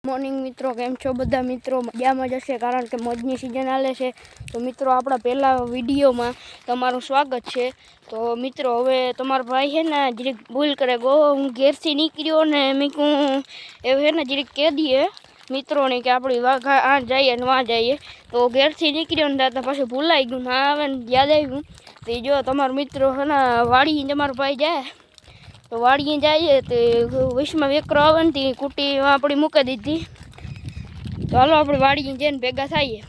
Morning મિત્રો, કેમ છો બધા મિત્રો? મજામાં જ હશે, કારણ કે મોજની સિઝન આલે છે. તો મિત્રો, આપણા પહેલા વિડીયોમાં તમારું સ્વાગત છે. તો મિત્રો, હવે તમારો ભાઈ છે ને જરીક ભૂલ કરે ગો, હું ઘેરથી નીકળ્યો ને મેં કહું એવું છે ને જરીક કહી દઈએ મિત્રોને કે આપણી વાઘા આ જઈએ ને વાં જઈએ. તો ઘેરથી નીકળ્યો ને ત્યાં પછી ભૂલાઈ ગયું, ના આવે ને યાદ આવ્યું. તો જો તમારો મિત્રો છે ને વાડી તમારો ભાઈ જાય તો વાડીએ જઈએ તો વિશમાં વેકરો આવે ને તે કુટી આપણી મૂકી દીધી. તો હાલો આપણે વાડીએ જઈને ભેગા થઈએ.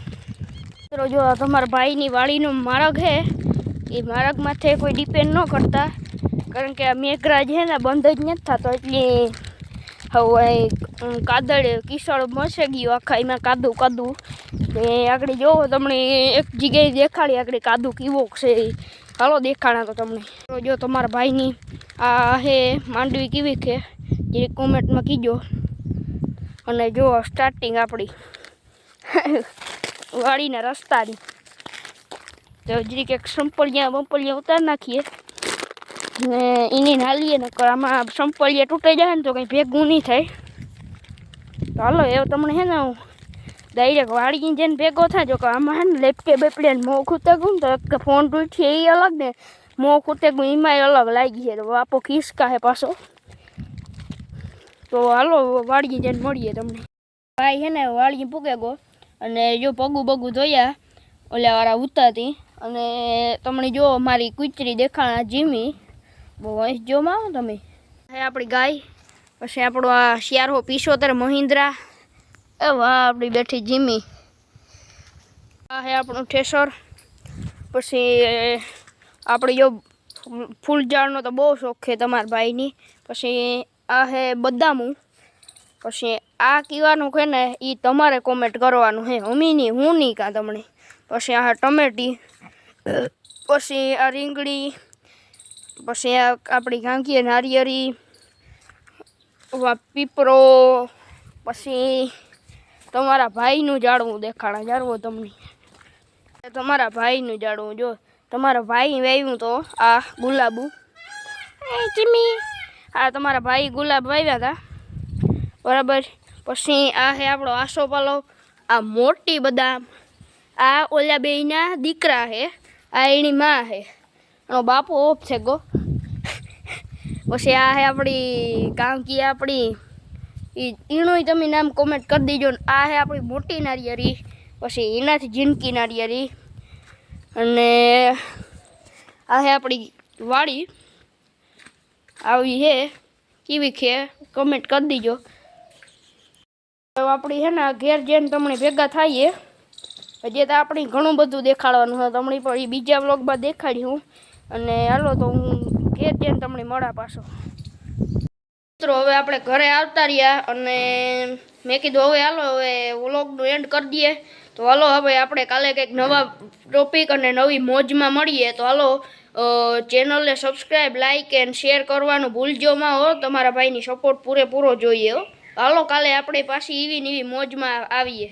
મિત્રો, જો તમારા ભાઈની વાડીનો માર્ગ છે એ માર્ગમાંથી કોઈ ડિપેન્ડ ન કરતા, કારણ કે આ મેઘરાજ છે ને બંધ જ નથી થતો, એટલે હવે કાદળ કિસળ મસે ગયું આખા એમાં કાદું. એ આગળ જોવો તમને એક જગ્યાએ દેખાડી આગળ કાદું કેવો છે. હાલો દેખાડા તો તમને. જો તમારા ભાઈની આ હે માંડવી કેવી છે એ કોમેન્ટમાં કીજો. અને જો સ્ટાર્ટિંગ આપણી વાડીના રસ્તાની તો જરીક એક સંપલિયા ઉતાર નાખીએ ને એની નાલીએ ને આમાં સંપલિયા તૂટાઈ જાય ને તો કંઈ ભેગું નહીં થાય. તો હાલો એવું તમને હે ને ડાયરેક્ટ વાળીને જઈને ભેગો થાય. જો કે આમાં હે ને લેપટે બેપડે મોં ખૂતે ગયું તો એક ફોન તૂટશે એ અલગ ને મોં ખૂતે ગયું એમાંય અલગ લાગી છે. તો બાપો ખિસકા હે પાછો. તો હાલો વાળીએ જઈને મળીએ તમને. ભાઈ છે ને વાળીએ પૂગે ગો અને જો પગું ધોયા ઓલાવાળા ઉતારતી. અને તમને જો મારી કૂતરી દેખાણા જીમી બહુ વંશ જોમાં આવો તમે. હે આપણી ગાય, પછી આપણો આ શિયારો 75 મહિન્દ્રા, એ વાહ આપણી બેઠી જીમી. આ હે આપણું ઠેસર. પછી આપણે જો ફૂલ ઝાડનો તો બહુ શોખ છે તમારા ભાઈની. પછી આ હે બદામું. પછી આ કીવાનું છે ને એ તમારે કોમેન્ટ કરવાનું છે, અમીની હું નહીં કાં તમને. પછી આ ટમેટી, પછી આ રીંગણી, પછી આ આપણી ગાંગીએ નારિયેરી, પીપરો, પછી તમારા ભાઈનું ઝાડવું દેખાડા જાળવો તમને. તમારા ભાઈનું ઝાડવું જો તમારા ભાઈ વાવ્યું તો આ ગુલાબુ ચીમી. આ તમારા ભાઈ ગુલાબ વાવ્યા હતા બરાબર. પછી આ હે આપણો આસોપાલવ, આ મોટી બદામ, આ ઓલા બેયના દીકરા હે, આ એની માં હે, એનો બાપો ઓફ છે ગો. પછી આ હે આપણી કાંકી આપણી એનું તમે નામ કોમેન્ટ કરી દીજો. આ હે આપણી મોટી નારિયેરી, પછી એનાથી ઝીણકી નારિયેરી. અને આ હે આપણી વાડી આવી હે, કેવી છે કમેન્ટ કરી દીજો. આપણી છે ને ઘેર જઈને તમને ભેગા થઈએ. હજી તો આપણે ઘણું બધું દેખાડવાનું છે તમને, પણ એ બીજા વ્લોગમાં દેખાડ્યું. અને હાલો તો હું ઘેર જઈને તમને મળા પાછો. મિત્રો, હવે આપણે ઘરે આવતા રહ્યા અને મેં કીધું હવે હાલો હવે વ્લોગનું એન્ડ કરી દઈએ. તો હાલો હવે આપણે કાલે કંઈક નવા ટોપિક અને નવી મોજમાં મળીએ. તો હાલો ચેનલને સબસ્ક્રાઈબ, લાઇક એન્ડ શેર કરવાનું ભૂલજોમાં હો. તમારા ભાઈની સપોર્ટ પૂરેપૂરો જોઈએ હો. હાલો કાલે આપણે પાછી એવી મોજમાં આવીએ.